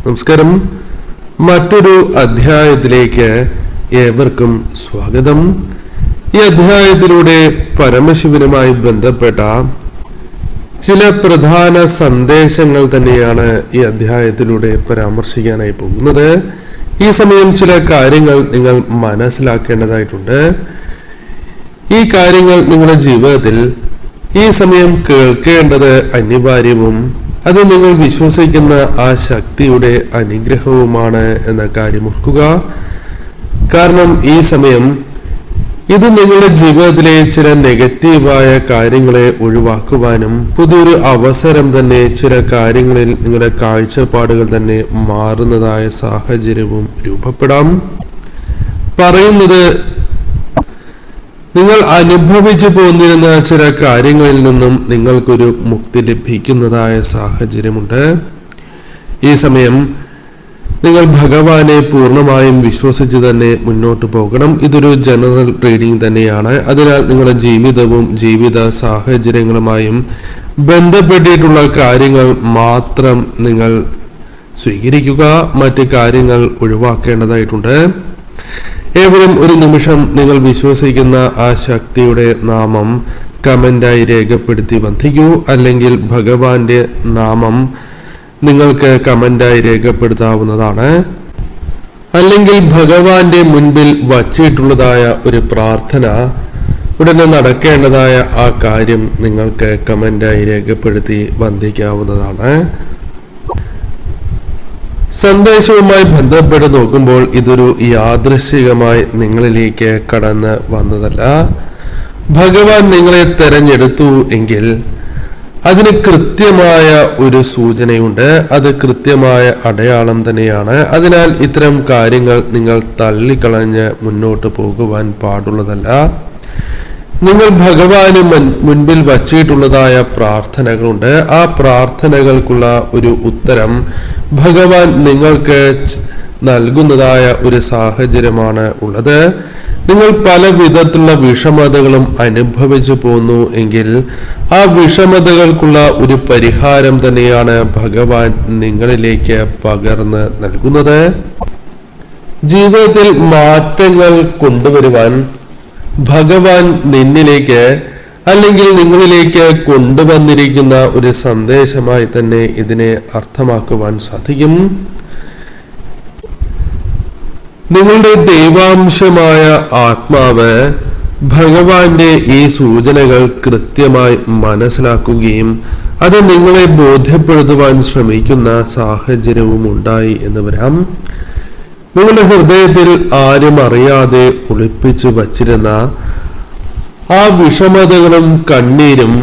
നമസ്കാരം. മറ്റൊരു അധ്യായത്തിലേക്ക് ഏവർക്കും സ്വാഗതം. ഈ അധ്യായത്തിലൂടെ പരമശിവനുമായി ബന്ധപ്പെട്ട ചില പ്രധാന സന്ദേശങ്ങൾ തന്നെയാണ് ഈ അധ്യായത്തിലൂടെ പരാമർശിക്കാനായി പോകുന്നത്. ഈ സമയം ചില കാര്യങ്ങൾ നിങ്ങൾ മനസ്സിലാക്കേണ്ടതായിട്ടുണ്ട്. ഈ കാര്യങ്ങൾ നിങ്ങളുടെ ജീവിതത്തിൽ ഈ സമയം കേൾക്കേണ്ടത് അനിവാര്യവും അത് നിങ്ങൾ വിശ്വസിക്കുന്ന ആ ശക്തിയുടെ അനുഗ്രഹവുമാണ് എന്ന കാര്യം ഓർക്കുക. കാരണം ഈ സമയം ഇത് നിങ്ങളുടെ ജീവിതത്തിലെ ചില നെഗറ്റീവായ കാര്യങ്ങളെ ഒഴിവാക്കുവാനും പുതിയൊരു അവസരം തന്നെ ചില കാര്യങ്ങളിൽ നിങ്ങളുടെ കാഴ്ചപ്പാടുകൾ തന്നെ മാറുന്നതായ സാഹചര്യവും രൂപപ്പെടാം. പറയുന്നത് നിങ്ങൾ അനുഭവിച്ചു പോന്നിരുന്ന ചില കാര്യങ്ങളിൽ നിന്നും നിങ്ങൾക്കൊരു മുക്തി ലഭിക്കുന്നതായ സാഹചര്യമുണ്ട്. ഈ സമയം നിങ്ങൾ ഭഗവാനെ പൂർണ്ണമായും വിശ്വസിച്ച് തന്നെ മുന്നോട്ട് പോകണം. ഇതൊരു ജനറൽ റീഡിംഗ് തന്നെയാണ്. അതിനാൽ നിങ്ങളുടെ ജീവിതവും ജീവിത സാഹചര്യങ്ങളുമായും ബന്ധപ്പെട്ടിട്ടുള്ള കാര്യങ്ങൾ മാത്രം നിങ്ങൾ സ്വീകരിക്കുക. മറ്റ് കാര്യങ്ങൾ ഒഴിവാക്കേണ്ടതായിട്ടുണ്ട്. ഏവരും ഒരു നിമിഷം നിങ്ങൾ വിശ്വസിക്കുന്ന ആ ശക്തിയുടെ നാമം കമന്റായി രേഖപ്പെടുത്തി വന്ദിക്കൂ. അല്ലെങ്കിൽ ഭഗവാന്റെ നാമം നിങ്ങൾക്ക് കമന്റായി രേഖപ്പെടുത്താവുന്നതാണ്. അല്ലെങ്കിൽ ഭഗവാന്റെ മുൻപിൽ വച്ചിട്ടുള്ളതായ ഒരു പ്രാർത്ഥന ഉടനെ നടക്കേണ്ടതായ ആ കാര്യം നിങ്ങൾക്ക് കമന്റായി രേഖപ്പെടുത്തി വന്ദിക്കാവുന്നതാണ്. സന്ദേശവുമായി ബന്ധപ്പെട്ട് നോക്കുമ്പോൾ ഇതൊരു യാദൃശ്ചികമായി നിങ്ങളിലേക്ക് കടന്ന് വന്നതല്ല. ഭഗവാൻ നിങ്ങളെ തെരഞ്ഞെടുത്തു എങ്കിൽ അതിന് കൃത്യമായ ഒരു സൂചനയുണ്ട്. അത് കൃത്യമായ അടയാളം തന്നെയാണ്. അതിനാൽ ഇത്തരം കാര്യങ്ങൾ നിങ്ങൾ തള്ളിക്കളഞ്ഞ് മുന്നോട്ട് പോകുവാൻ പാടുള്ളതല്ല. നിങ്ങൾ ഭഗവാന് മുൻപിൽ വച്ചിട്ടുള്ളതായ പ്രാർത്ഥനകളുണ്ട്. ആ പ്രാർത്ഥനകൾക്കുള്ള ഒരു ഉത്തരം ഭഗവാൻ നിങ്ങൾക്ക് നൽകുന്നതായ ഒരു സാഹചര്യമാണ് ഉള്ളത്. നിങ്ങൾ പല വിധത്തിലുള്ള വിഷമതകളും അനുഭവിച്ചു പോന്നു എങ്കിൽ ആ വിഷമതകൾക്കുള്ള ഒരു പരിഹാരം തന്നെയാണ് ഭഗവാൻ നിങ്ങളിലേക്ക് പകർന്ന് നൽകുന്നത്. ജീവിതത്തിൽ മാറ്റങ്ങൾ കൊണ്ടുവരുവാൻ ഭഗവാൻ നിന്നിലേക്ക് അല്ലെങ്കിൽ നിങ്ങളിലേക്ക് കൊണ്ടുവന്നിരിക്കുന്ന ഒരു സന്ദേശമായി തന്നെ ഇതിനെ അർത്ഥമാക്കുവാൻ സാധിക്കും. നിങ്ങളുടെ ദൈവാംശമായ ആത്മാവ് ഭഗവാന്റെ ഈ സൂചനകൾ കൃത്യമായി മനസ്സിലാക്കുകയും അത് നിങ്ങളെ ബോധ്യപ്പെടുത്തുവാൻ ശ്രമിക്കുന്ന സാഹചര്യവും ഉണ്ടായി എന്ന് വരാം. നിങ്ങളുടെ ഹൃദയത്തിൽ ആരും അറിയാതെ ഒളിപ്പിച്ചു വച്ചിരുന്ന ആ വിഷമതകളും കണ്ണീരും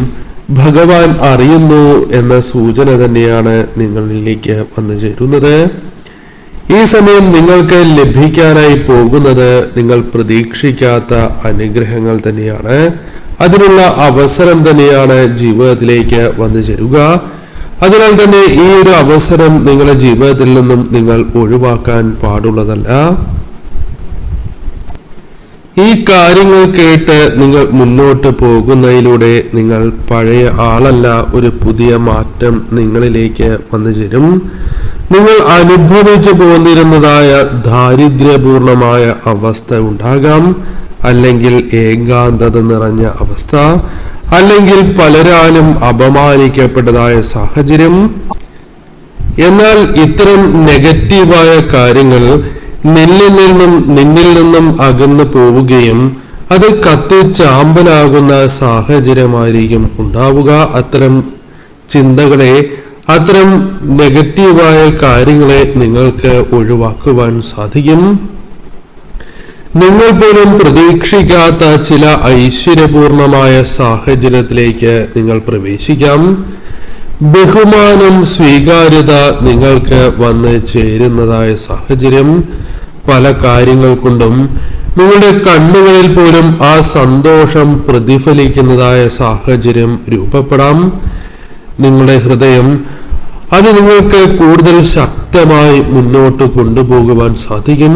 ഭഗവാൻ അറിയുന്നു എന്ന സൂചന തന്നെയാണ് നിങ്ങളിലേക്ക് വന്നു ചേരുന്നത്. ഈ സമയം നിങ്ങൾക്ക് ലഭിക്കാനായി പോകുന്നത് നിങ്ങൾ പ്രതീക്ഷിക്കാത്ത അനുഗ്രഹങ്ങൾ തന്നെയാണ്. അതിനുള്ള അവസരം തന്നെയാണ് ജീവിതത്തിലേക്ക് വന്നു ചേരുക. അതിനാൽ തന്നെ ഈ ഒരു അവസരം നിങ്ങളുടെ ജീവിതത്തിൽ നിന്നും നിങ്ങൾ ഒഴിവാക്കാൻ പാടുള്ളതല്ല. ഈ കാര്യങ്ങൾ കേട്ട് നിങ്ങൾ മുന്നോട്ട് പോകുന്നതിലൂടെ നിങ്ങൾ പഴയ ആളല്ല, ഒരു പുതിയ മാറ്റം നിങ്ങളിലേക്ക് വന്നു ചേരും. നിങ്ങൾ അനുഭവിച്ചു പോന്നിരുന്നതായ ദാരിദ്ര്യപൂർണമായ അവസ്ഥ ഉണ്ടാകാം, അല്ലെങ്കിൽ ഏകാന്തത നിറഞ്ഞ അവസ്ഥ, അല്ലെങ്കിൽ പലരാലും അപമാനിക്കപ്പെട്ടതായ സാഹചര്യം. എന്നാൽ ഇത്തരം നെഗറ്റീവായ കാര്യങ്ങൾ നിന്നിൽ നിന്നും അകന്നു പോവുകയും അത് കത്തിച്ചാമ്പലാകുന്ന സാഹചര്യമായിരിക്കും ഉണ്ടാവുക. അത്തരം ചിന്തകളെ, അത്തരം നെഗറ്റീവായ കാര്യങ്ങളെ നിങ്ങൾക്ക് ഒഴിവാക്കുവാൻ സാധിക്കും. നിങ്ങൾ പോലും പ്രതീക്ഷിക്കാത്ത ചില ഐശ്വര്യപൂർണമായ സാഹചര്യത്തിലേക്ക് നിങ്ങൾ പ്രവേശിക്കാം. ബഹുമാനം, സ്വീകാര്യത നിങ്ങൾക്ക് വന്ന് ചേരുന്നതായ സാഹചര്യം. പല കാര്യങ്ങൾ കൊണ്ടും നിങ്ങളുടെ കണ്ണുകളിൽ പോലും ആ സന്തോഷം പ്രതിഫലിക്കുന്നതായ സാഹചര്യം രൂപപ്പെടാം. നിങ്ങളുടെ ഹൃദയം അത് നിങ്ങൾക്ക് കൂടുതൽ ശക്തമായി മുന്നോട്ട് കൊണ്ടുപോകുവാൻ സാധിക്കും.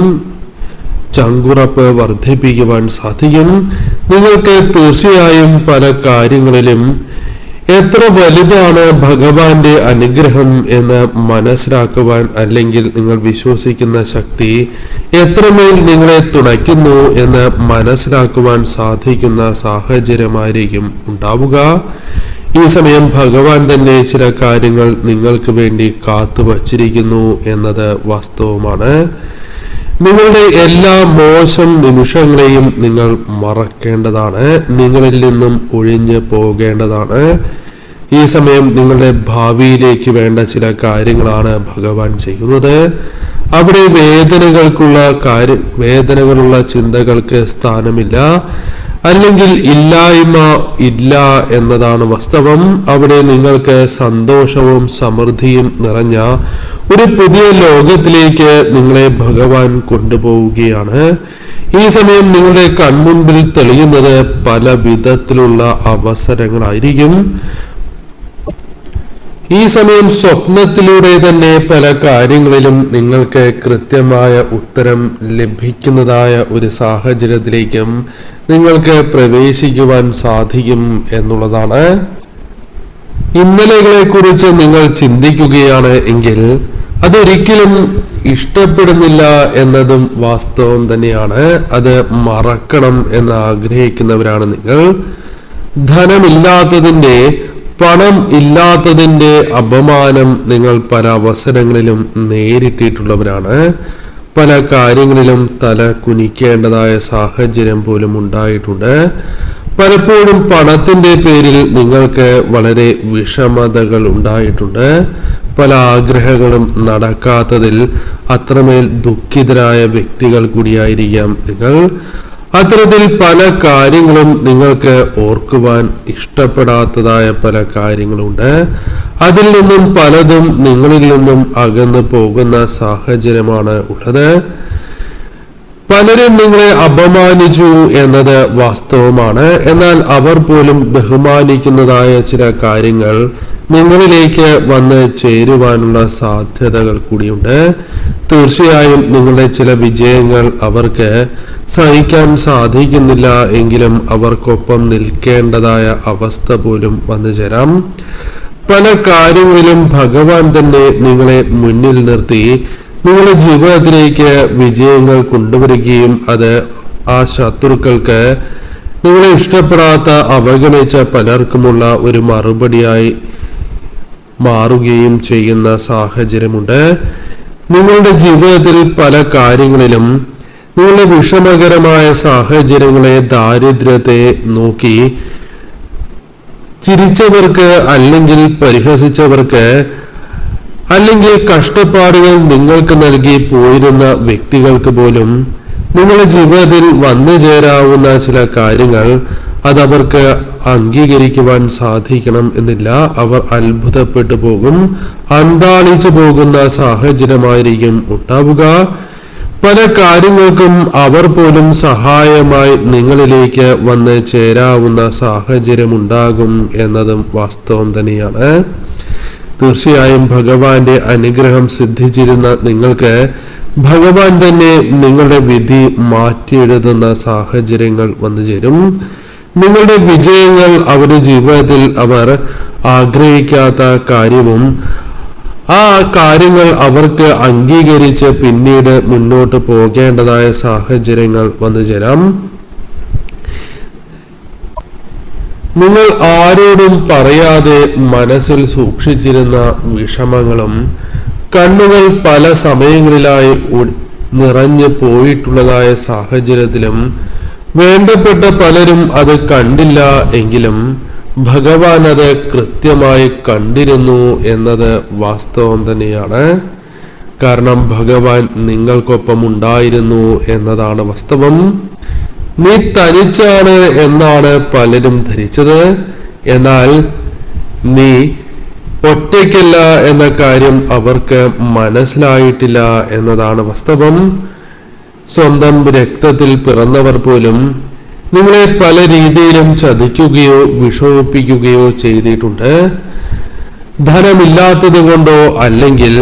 ചങ്കുറപ്പ് വർദ്ധിപ്പിക്കുവാൻ സാധിക്കും. നിങ്ങൾക്ക് തീർച്ചയായും പല കാര്യങ്ങളിലും എത്ര വലുതാണ് ഭഗവാന്റെ അനുഗ്രഹം എന്ന് മനസ്സിലാക്കുവാൻ, അല്ലെങ്കിൽ നിങ്ങൾ വിശ്വസിക്കുന്ന ശക്തി എത്രമേൽ നിങ്ങളെ തുണയ്ക്കുന്നു എന്ന് മനസ്സിലാക്കുവാൻ സാധിക്കുന്ന സാഹചര്യമായിരിക്കും ഉണ്ടാവുക. ഈ സമയം ഭഗവാൻ തന്നെ ചില കാര്യങ്ങൾ നിങ്ങൾക്ക് വേണ്ടി കാത്തു വച്ചിരിക്കുന്നു എന്നത് വാസ്തവമാണ്. നിങ്ങളുടെ എല്ലാ മോശം നിമിഷങ്ങളെയും നിങ്ങൾ മറക്കേണ്ടതാണ്, നിങ്ങളിൽ നിന്നും ഒഴിഞ്ഞു പോകേണ്ടതാണ്. ഈ സമയം നിങ്ങളുടെ ഭാവിയിലേക്ക് വേണ്ട ചില കാര്യങ്ങളാണ് ഭഗവാൻ ചെയ്യുന്നത്. അവിടെ വേദനകളുള്ള ചിന്തകൾക്ക് സ്ഥാനമില്ല, അല്ലെങ്കിൽ ഇല്ലായ്മ ഇല്ല എന്നതാണ് വാസ്തവം. അവിടെ നിങ്ങൾക്ക് സന്തോഷവും സമൃദ്ധിയും നിറഞ്ഞ ഒരു പുതിയ ലോകത്തിലേക്ക് നിങ്ങളെ ഭഗവാൻ കൊണ്ടുപോവുകയാണ്. ഈ സമയം നിങ്ങളുടെ കൺമുൻപിൽ തെളിയുന്നത് പല വിധത്തിലുള്ള അവസരങ്ങളായിരിക്കും. ഈ സമയം സ്വപ്നത്തിലൂടെ തന്നെ പല കാര്യങ്ങളിലും നിങ്ങൾക്ക് കൃത്യമായ ഉത്തരം ലഭിക്കുന്നതായ ഒരു സാഹചര്യത്തിലേക്കും നിങ്ങൾക്ക് പ്രവേശിക്കുവാൻ സാധിക്കും എന്നുള്ളതാണ്. ഇന്നലെകളെ കുറിച്ച് നിങ്ങൾ ചിന്തിക്കുകയാണ് എങ്കിൽ അതൊരിക്കലും ഇഷ്ടപ്പെടുന്നില്ല എന്നതും വാസ്തവം തന്നെയാണ്. അത് മറക്കണം എന്ന് ആഗ്രഹിക്കുന്നവരാണ് നിങ്ങൾ. ധനമില്ലാത്തതിന്റെ, പണം ഇല്ലാത്തതിന്റെ അപമാനം നിങ്ങൾ പല അവസരങ്ങളിലും നേരിട്ടിട്ടുള്ളവരാണ്. പല കാര്യങ്ങളിലും തല കുനിക്കേണ്ടതായ സാഹചര്യം പോലും ഉണ്ടായിട്ടുണ്ട്. പലപ്പോഴും പണത്തിന്റെ പേരിൽ നിങ്ങൾക്ക് വളരെ വിഷമതകൾ ഉണ്ടായിട്ടുണ്ട്. പല ആഗ്രഹങ്ങളും നടക്കാത്തതിൽ അത്രമേൽ ദുഃഖിതരായ വ്യക്തികൾ കൂടിയായിരിക്കാം നിങ്ങൾ. അത്തരത്തിൽ പല കാര്യങ്ങളും നിങ്ങൾക്ക് ഓർക്കുവാൻ ഇഷ്ടപ്പെടാത്തതായ പല കാര്യങ്ങളുണ്ട്. അതിൽ നിന്നും പലതും നിങ്ങളിൽ നിന്നും അകന്നു പോകുന്ന സാഹചര്യമാണ് ഉള്ളത്. പലരും നിങ്ങളെ അപമാനിച്ചു എന്നത് വാസ്തവമാണ്. എന്നാൽ അവർ പോലും ബഹുമാനിക്കുന്നതായ ചില കാര്യങ്ങൾ നിങ്ങളിലേക്ക് വന്ന് ചേരുവാനുള്ള സാധ്യതകൾ കൂടിയുണ്ട്. തീർച്ചയായും നിങ്ങളുടെ ചില വിജയങ്ങൾ അവർക്ക് സഹിക്കാൻ സാധിക്കുന്നില്ല എങ്കിലും അവർക്കൊപ്പം നിൽക്കേണ്ടതായ അവസ്ഥ പോലും വന്നു ചേരാം. പല കാര്യങ്ങളിലും ഭഗവാൻ തന്നെ നിങ്ങളെ മുന്നിൽ നിർത്തി നിങ്ങളുടെ ജീവിതത്തിലേക്ക് വിജയങ്ങൾ കൊണ്ടുവരികയും അത് ആ ശത്രുക്കൾക്ക് നിങ്ങളെ ഇഷ്ടപ്പെടാത്ത, അവഗണിച്ച പലർക്കുമുള്ള ഒരു മറുപടിയായി മാറുകയും ചെയ്യുന്ന സാഹചര്യമുണ്ട്. നിങ്ങളുടെ ജീവിതത്തിൽ പല കാര്യങ്ങളിലും നിങ്ങളുടെ വിഷമകരമായ സാഹചര്യങ്ങളെ, ദാരിദ്ര്യത്തെ നോക്കി ചിരിച്ചവർക്ക്, അല്ലെങ്കിൽ പരിഹസിച്ചവർക്ക്, അല്ലെങ്കിൽ കഷ്ടപ്പാടുകൾ നിങ്ങൾക്ക് നൽകി പോയിരുന്ന വ്യക്തികൾക്ക് പോലും നിങ്ങളുടെ ജീവിതത്തിൽ വന്നു ചേരാവുന്ന ചില കാര്യങ്ങൾ അതവർക്ക് അംഗീകരിക്കുവാൻ സാധിക്കണം എന്നില്ല. അവർ അത്ഭുതപ്പെട്ടു പോകും, അന്താളിച്ചു പോകുന്ന സാഹചര്യമായിരിക്കും ഉണ്ടാവുക. പല കാര്യങ്ങൾക്കും അവർ പോലും സഹായമായി നിങ്ങളിലേക്ക് വന്ന് ചേരാവുന്ന സാഹചര്യം ഉണ്ടാകും എന്നതും വാസ്തവം തന്നെയാണ്. തീർച്ചയായും ഭഗവാന്റെ അനുഗ്രഹം സിദ്ധിച്ചിരുന്ന നിങ്ങൾക്ക് ഭഗവാൻ തന്നെ നിങ്ങളുടെ വിധി മാറ്റിയെഴുതുന്ന സാഹചര്യങ്ങൾ വന്നു ചേരും. നിങ്ങളുടെ വിജയങ്ങൾ അവരുടെ ജീവിതത്തിൽ അവർ ആഗ്രഹിക്കാത്ത കാര്യവും ആ കാര്യങ്ങൾ അവർക്ക് അംഗീകരിച്ച് പിന്നീട് മുന്നോട്ട് പോകേണ്ടതായ സാഹചര്യങ്ങൾ വന്നു ചേരാം. നിങ്ങൾ ആരോടും പറയാതെ മനസ്സിൽ സൂക്ഷിച്ചിരുന്ന വിഷമങ്ങളും കണ്ണുകൾ പല സമയങ്ങളിലായി നിറഞ്ഞു പോയിട്ടുള്ളതായ സാഹചര്യത്തിലും വേണ്ടപ്പെട്ട പലരും അത് കണ്ടില്ല എങ്കിലും ഭഗവാൻ അത് കൃത്യമായി കണ്ടിരുന്നു എന്നത് വാസ്തവം തന്നെയാണ്. കാരണം ഭഗവാൻ നിങ്ങൾക്കൊപ്പം ഉണ്ടായിരുന്നു എന്നതാണ് വാസ്തവം. നീ തനിച്ചാണ് എന്നാണ് പലരും ധരിച്ചത്. എന്നാൽ നീ ഒറ്റയ്ക്കല്ല എന്ന കാര്യം അവർക്ക് മനസ്സിലായിട്ടില്ല എന്നതാണ് വാസ്തവം. സ്വന്തം രക്തത്തിൽ പിറന്നവർ പോലും നിങ്ങളെ പല രീതിയിലും ചതിക്കുകയോ വിഷമിപ്പിക്കുകയോ ചെയ്തിട്ടുണ്ട്. ധനമില്ലാത്തത് കൊണ്ടോ അല്ലെങ്കിൽ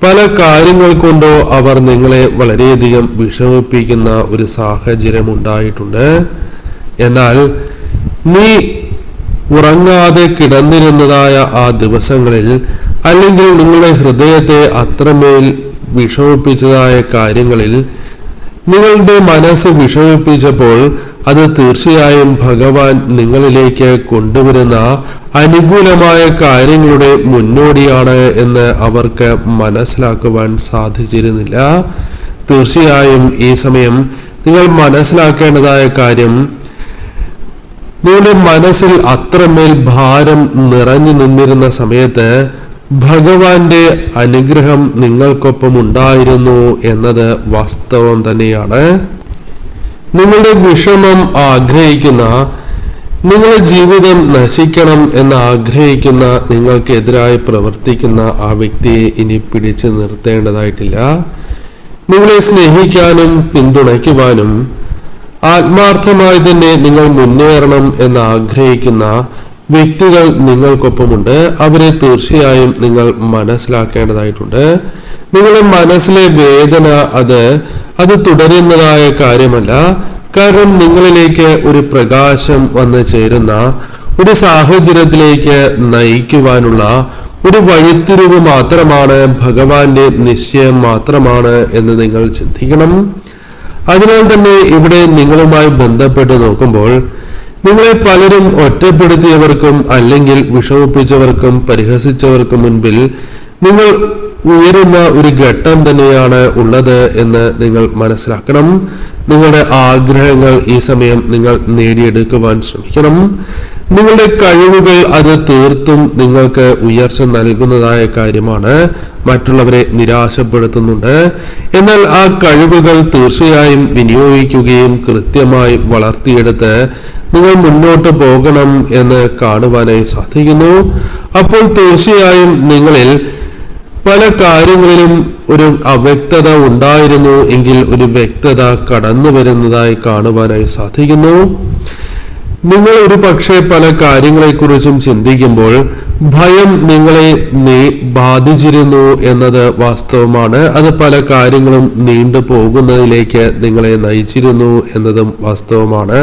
പല കാര്യങ്ങൾ കൊണ്ടോ അവർ നിങ്ങളെ വളരെയധികം വിഷമിപ്പിക്കുന്ന ഒരു സാഹചര്യം ഉണ്ടായിട്ടുണ്ട്. എന്നാൽ നീ ഉറങ്ങാതെ കിടന്നിരുന്നതായ ആ ദിവസങ്ങളിൽ, അല്ലെങ്കിൽ നിങ്ങളുടെ ഹൃദയത്തെ അത്രമേൽ വിഷമിപ്പിച്ചതായ കാര്യങ്ങളിൽ നിങ്ങളുടെ മനസ്സ് വിഷമിപ്പിച്ചപ്പോൾ, അത് തീർച്ചയായും ഭഗവാൻ നിങ്ങളിലേക്ക് കൊണ്ടുവരുന്ന അനുകൂലമായ കാര്യങ്ങളുടെ മുന്നോടിയാണ് എന്ന് അവർക്ക് മനസ്സിലാക്കുവാൻ സാധിച്ചിരുന്നില്ല. തീർച്ചയായും ഈ സമയം നിങ്ങൾ മനസ്സിലാക്കേണ്ടതായ കാര്യം, നിങ്ങളുടെ മനസ്സിൽ അത്രമേൽ ഭാരം നിറഞ്ഞു നിന്നിരുന്ന സമയത്ത് ഭഗവാന്റെ അനുഗ്രഹം നിങ്ങൾക്കൊപ്പം ഉണ്ടായിരുന്നു എന്നത് വാസ്തവം തന്നെയാണ്. നിങ്ങളുടെ വിഷമം ആഗ്രഹിക്കുന്ന, നിങ്ങളുടെ ജീവിതം നശിക്കണം എന്ന് ആഗ്രഹിക്കുന്ന, നിങ്ങൾക്കെതിരായി പ്രവർത്തിക്കുന്ന ആ വ്യക്തിയെ ഇനി പിടിച്ചു നിർത്തേണ്ടതായിട്ടില്ല. നിങ്ങളെ സ്നേഹിക്കാനും പിന്തുണയ്ക്കുവാനും ആത്മാർത്ഥമായി തന്നെ നിങ്ങൾ മുന്നേറണം എന്ന് ആഗ്രഹിക്കുന്ന വ്യക്തികൾ നിങ്ങൾക്കൊപ്പമുണ്ട്. അവരെ തീർച്ചയായും നിങ്ങൾ മനസ്സിലാക്കേണ്ടതായിട്ടുണ്ട്. നിങ്ങളുടെ മനസ്സിലെ വേദന അത് തുടരുന്നതായ കാര്യമല്ല. കാരണം നിങ്ങളിലേക്ക് ഒരു പ്രകാശം വന്നു ചേരുന്ന ഒരു സാഹചര്യത്തിലേക്ക് നയിക്കുവാനുള്ള ഒരു വഴിത്തിരിവ് മാത്രമാണ്, ഭഗവാന്റെ നിശ്ചയം മാത്രമാണ് എന്ന് നിങ്ങൾ ചിന്തിക്കണം. അതിനാൽ തന്നെ ഇവിടെ നിങ്ങളുമായി ബന്ധപ്പെട്ട് നോക്കുമ്പോൾ, നിങ്ങളെ പലരും ഒറ്റപ്പെടുത്തിയവർക്കും അല്ലെങ്കിൽ വിഷമിപ്പിച്ചവർക്കും പരിഹസിച്ചവർക്കും മുൻപിൽ നിങ്ങൾ ഉയരുന്ന ഒരു ഘട്ടം തന്നെയാണ് ഉള്ളത് എന്ന് നിങ്ങൾ മനസ്സിലാക്കണം. നിങ്ങളുടെ ആഗ്രഹങ്ങൾ ഈ സമയം നിങ്ങൾ നേടിയെടുക്കുവാൻ ശ്രമിക്കണം. നിങ്ങളുടെ കഴിവുകൾ അത് തീർത്തും നിങ്ങൾക്ക് ഉയർച്ച നൽകുന്നതായ കാര്യമാണ്. മറ്റുള്ളവരെ നിരാശപ്പെടുത്തുന്നുണ്ട്. എന്നാൽ ആ കഴിവുകൾ തീർച്ചയായും വിനിയോഗിക്കുകയും കൃത്യമായി വളർത്തിയെടുത്ത് നിങ്ങൾ മുന്നോട്ട് പോകണം എന്ന് കാണുവാനായി സാധിക്കുന്നു. അപ്പോൾ തീർച്ചയായും നിങ്ങളിൽ പല കാര്യങ്ങളിലും ഒരു അവ്യക്തത ഉണ്ടായിരുന്നു എങ്കിൽ ഒരു വ്യക്തത കടന്നു വരുന്നതായി കാണുവാനായി സാധിക്കുന്നു. നിങ്ങൾ ഒരു പക്ഷേ പല കാര്യങ്ങളെക്കുറിച്ചും ചിന്തിക്കുമ്പോൾ ഭയം നിങ്ങളെ ബാധിച്ചിരുന്നു എന്നത് വാസ്തവമാണ്. അത് പല കാര്യങ്ങളും നീണ്ടു പോകുന്നതിലേക്ക് നിങ്ങളെ നയിച്ചിരുന്നു എന്നതും വാസ്തവമാണ്.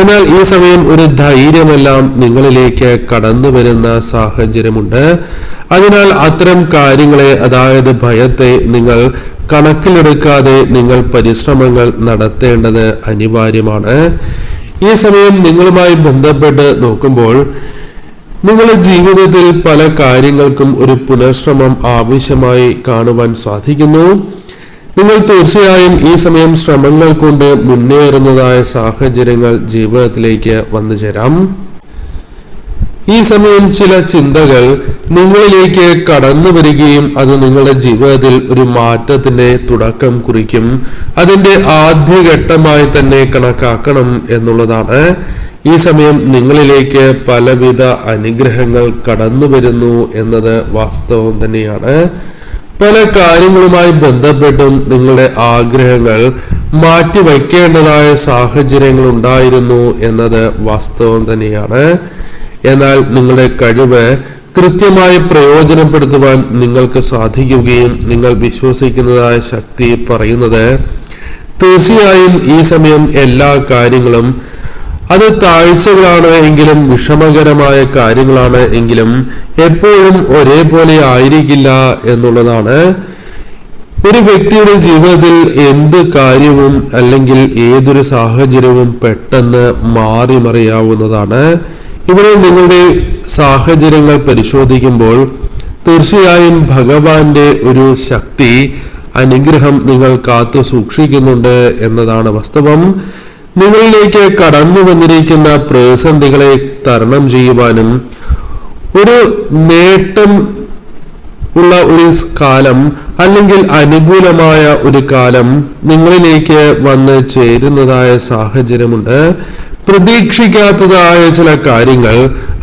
എന്നാൽ ഈ സമയം ഒരു ധൈര്യമെല്ലാം നിങ്ങളിലേക്ക് കടന്നു വരുന്ന സാഹചര്യമുണ്ട്. അതിനാൽ അത്തരം കാര്യങ്ങളെ, അതായത് ഭയത്തെ നിങ്ങൾ കണക്കിലെടുക്കാതെ നിങ്ങൾ പരിശ്രമങ്ങൾ നടത്തേണ്ടത് അനിവാര്യമാണ്. ഈ സമയം നിങ്ങളുമായി ബന്ധപ്പെട്ട് നോക്കുമ്പോൾ നിങ്ങളുടെ ജീവിതത്തിൽ പല കാര്യങ്ങൾക്കും ഒരു പുനഃശ്രമം ആവശ്യമായി കാണുവാൻ സാധിക്കുന്നു. നിങ്ങൾ തീർച്ചയായും ഈ സമയം ശ്രമങ്ങൾ കൊണ്ട് മുന്നേറുന്നതായ സാഹചര്യങ്ങൾ ജീവിതത്തിലേക്ക് വന്നു ചേരാം. ഈ സമയം ചില ചിന്തകൾ നിങ്ങളിലേക്ക് കടന്നു വരികയും അത് നിങ്ങളുടെ ജീവിതത്തിൽ ഒരു മാറ്റത്തിന്റെ തുടക്കം കുറിക്കും. അതിന്റെ ആദ്യഘട്ടമായി തന്നെ കണക്കാക്കണം എന്നുള്ളതാണ്. ഈ സമയം നിങ്ങളിലേക്ക് പലവിധ അനുഗ്രഹങ്ങൾ കടന്നു വരുന്നു എന്നത് വാസ്തവം തന്നെയാണ്. പല കാര്യങ്ങളുമായി ബന്ധപ്പെട്ടും നിങ്ങളുടെ ആഗ്രഹങ്ങൾ മാറ്റിവെക്കേണ്ടതായ സാഹചര്യങ്ങൾ ഉണ്ടായിരുന്നു എന്നത് വാസ്തവം തന്നെയാണ്. എന്നാൽ നിങ്ങളുടെ കഴിവ് കൃത്യമായി പ്രയോജനപ്പെടുത്തുവാൻ നിങ്ങൾക്ക് സാധിക്കുകയും നിങ്ങൾ വിശ്വസിക്കുന്നതായ ശക്തി പറയുന്നത്, തീർച്ചയായും ഈ സമയം എല്ലാ കാര്യങ്ങളും അത് താഴ്ചകളാണ് എങ്കിലും, വിഷമകരമായ കാര്യങ്ങളാണ് എങ്കിലും എപ്പോഴും ഒരേപോലെ ആയിരിക്കില്ല എന്നുള്ളതാണ്. ഒരു വ്യക്തിയുടെ ജീവിതത്തിൽ എന്ത് കാര്യവും അല്ലെങ്കിൽ ഏതൊരു സാഹചര്യവും പെട്ടെന്ന് മാറി മറിയാവുന്നതാണ്. ഇവിടെ നിങ്ങളുടെ സാഹചര്യങ്ങൾ പരിശോധിക്കുമ്പോൾ തീർച്ചയായും ഭഗവാന്റെ ഒരു ശക്തി, അനുഗ്രഹം നിങ്ങൾ കാത്തു സൂക്ഷിക്കുന്നുണ്ട് എന്നതാണ് വാസ്തവം. നിങ്ങളിലേക്ക് കടന്നു വന്നിരിക്കുന്ന പ്രതിസന്ധികളെ തരണം ചെയ്യുവാനും ഒരു നേട്ടം ഉള്ള ഒരു കാലം അല്ലെങ്കിൽ അനുകൂലമായ ഒരു കാലം നിങ്ങളിലേക്ക് വന്ന് ചേരുന്നതായ സാഹചര്യമുണ്ട്. പ്രതീക്ഷിക്കാത്തതായ ചില കാര്യങ്ങൾ,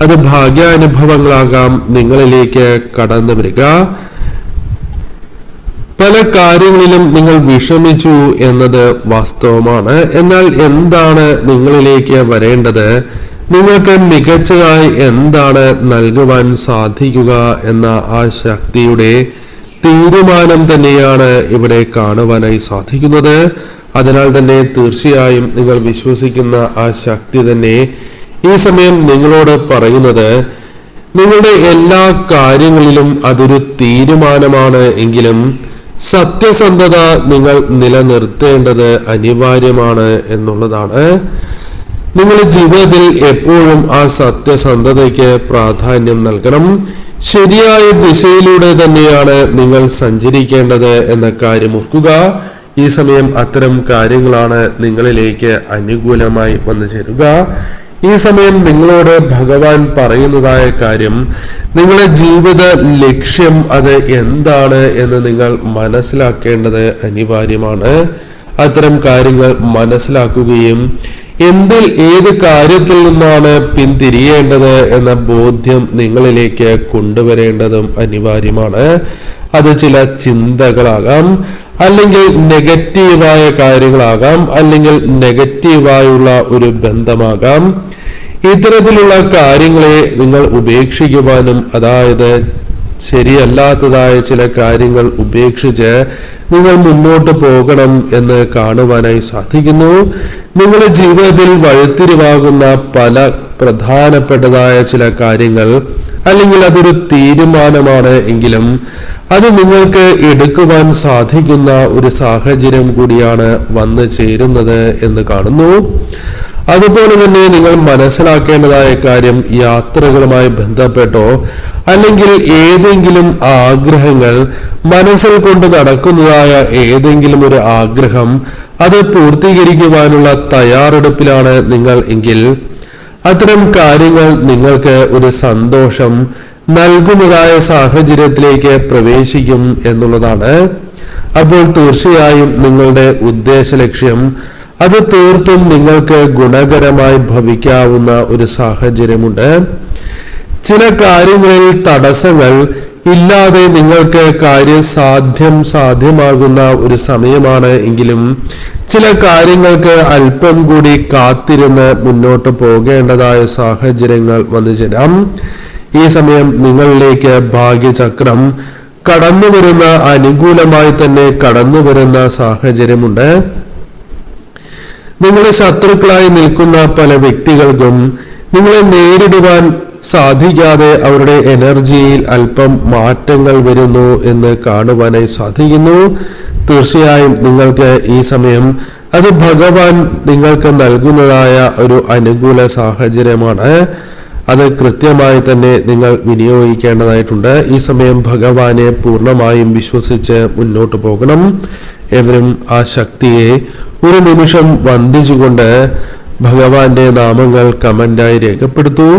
അത് ഭാഗ്യാനുഭവങ്ങളാകാം നിങ്ങളിലേക്ക് കടന്നു വരിക. പല കാര്യങ്ങളിലും നിങ്ങൾ വിഷമിച്ചു എന്നത് വാസ്തവമാണ്. എന്നാൽ എന്താണ് നിങ്ങളിലേക്ക് വരേണ്ടത്, നിങ്ങൾക്ക് മികച്ചതായി എന്താണ് നൽകുവാൻ സാധിക്കുക എന്ന ആ ശക്തിയുടെ തീരുമാനം തന്നെയാണ് ഇവിടെ കാണുവാനായി സാധിക്കുന്നത്. അതിനാൽ തന്നെ തീർച്ചയായും നിങ്ങൾ വിശ്വസിക്കുന്ന ആ ശക്തി തന്നെ ഈ സമയം നിങ്ങളോട് പറയുന്നത്, നിങ്ങളുടെ എല്ലാ കാര്യങ്ങളിലും അതൊരു തീരുമാനമാണ് എങ്കിലും സത്യസന്ധത നിങ്ങൾ നിലനിർത്തേണ്ടത് അനിവാര്യമാണ് എന്നുള്ളതാണ്. നിങ്ങളുടെ ജീവിതത്തിൽ എപ്പോഴും ആ സത്യസന്ധതയ്ക്ക് പ്രാധാന്യം നൽകണം. ശരിയായ ദിശയിലൂടെ തന്നെയാണ് നിങ്ങൾ സഞ്ചരിക്കേണ്ടത് എന്ന കാര്യം ഓർക്കുക. ഈ സമയം അത്തരം കാര്യങ്ങളാണ് നിങ്ങളിലേക്ക് അനുകൂലമായി വന്നു ചേരുക. ഈ സമയം നിങ്ങളോട് ഭഗവാൻ പറയുന്നതായ കാര്യം, നിങ്ങളുടെ ജീവിത ലക്ഷ്യം അത് എന്താണ് എന്ന് നിങ്ങൾ മനസ്സിലാക്കേണ്ടത് അനിവാര്യമാണ്. അത്തരം കാര്യങ്ങൾ മനസ്സിലാക്കുകയും ഏത് കാര്യത്തിൽ നിന്നാണ് പിന്തിരിയേണ്ടത് എന്ന ബോധ്യം നിങ്ങളിലേക്ക് കൊണ്ടുവരേണ്ടതും അനിവാര്യമാണ്. അത് ചില ചിന്തകളാകാം, അല്ലെങ്കിൽ നെഗറ്റീവായ കാര്യങ്ങളാകാം, അല്ലെങ്കിൽ നെഗറ്റീവായുള്ള ഒരു ബന്ധമാകാം. ഇത്തരത്തിലുള്ള കാര്യങ്ങളെ നിങ്ങൾ ഉപേക്ഷിക്കുവാനും, അതായത് ശരിയല്ലാത്തതായ ചില കാര്യങ്ങൾ ഉപേക്ഷിച്ച് നിങ്ങൾ മുന്നോട്ട് പോകണം എന്ന് കാണുവാനായി സാധിക്കുന്നു. നിങ്ങളുടെ ജീവിതത്തിൽ വഴിത്തിരിവാകുന്ന പല പ്രധാനപ്പെട്ടതായ ചില കാര്യങ്ങൾ, അല്ലെങ്കിൽ അതൊരു തീരുമാനമാണ് എങ്കിലും അത് നിങ്ങൾക്ക് എടുക്കുവാൻ സാധിക്കുന്ന ഒരു സാഹചര്യം കൂടിയാണ് വന്നു ചേരുന്നത് എന്ന് കാണുന്നു. അതുപോലെ തന്നെ നിങ്ങൾ മനസ്സിലാക്കേണ്ടതായ കാര്യം, യാത്രകളുമായി ബന്ധപ്പെട്ടോ അല്ലെങ്കിൽ ഏതെങ്കിലും ആഗ്രഹങ്ങൾ മനസ്സിൽ കൊണ്ട് നടക്കുന്നതായ ഏതെങ്കിലും ഒരു ആഗ്രഹം അത് പൂർത്തീകരിക്കുവാനുള്ള തയ്യാറെടുപ്പിലാണ് നിങ്ങൾ എങ്കിൽ അത്തരം കാര്യങ്ങൾ നിങ്ങൾക്ക് ഒരു സന്തോഷം നൽകുന്നതായ സാഹചര്യത്തിലേക്ക് പ്രവേശിക്കും എന്നുള്ളതാണ്. അപ്പോൾ തീർച്ചയായും നിങ്ങളുടെ ഉദ്ദേശ ലക്ഷ്യം അത് തീർത്തും നിങ്ങൾക്ക് ഗുണകരമായി ഭവിക്കാവുന്ന ഒരു സാഹചര്യമുണ്ട്. ചില കാര്യങ്ങളിൽ തടസ്സങ്ങൾ ഇല്ലാതെ നിങ്ങൾക്ക് സാധ്യമാകുന്ന ഒരു സമയമാണ് എങ്കിലും ചില കാര്യങ്ങൾക്ക് അല്പം കൂടി കാത്തിരുന്ന് മുന്നോട്ട് പോകേണ്ടതായ സാഹചര്യങ്ങൾ വന്നു ചേരാം. ഈ സമയം നിങ്ങളിലേക്ക് ഭാഗ്യചക്രം കടന്നു വരുന്ന, അനുകൂലമായി തന്നെ കടന്നു വരുന്ന സാഹചര്യമുണ്ട്. നിങ്ങളുടെ ശത്രുക്കളായി നിൽക്കുന്ന പല വ്യക്തികൾക്കും നിങ്ങളെ നേരിടുവാൻ സാധിക്കാതെ അവരുടെ എനർജിയിൽ അല്പം മാറ്റങ്ങൾ വരുന്നു എന്ന് കാണുവാനായി സാധിക്കുന്നു. തീർച്ചയായും നിങ്ങൾക്ക് ഈ സമയം അത് ഭഗവാൻ നിങ്ങൾക്ക് നൽകുന്നതായ ഒരു അനുകൂല സാഹചര്യമാണ്. അത് കൃത്യമായി തന്നെ നിങ്ങൾ വിനിയോഗിക്കേണ്ടതായിട്ടുണ്ട്. ഈ സമയം ഭഗവാനെ പൂർണ്ണമായും വിശ്വസിച്ച് മുന്നോട്ട് പോകണം. എവരും ആ ശക്തിയെ ഒരു നിമിഷം വന്ദിച്ചുകൊണ്ട് ഭഗവാന്റെ നാമങ്ങൾ കമന്റായി രേഖപ്പെടുത്തൂ.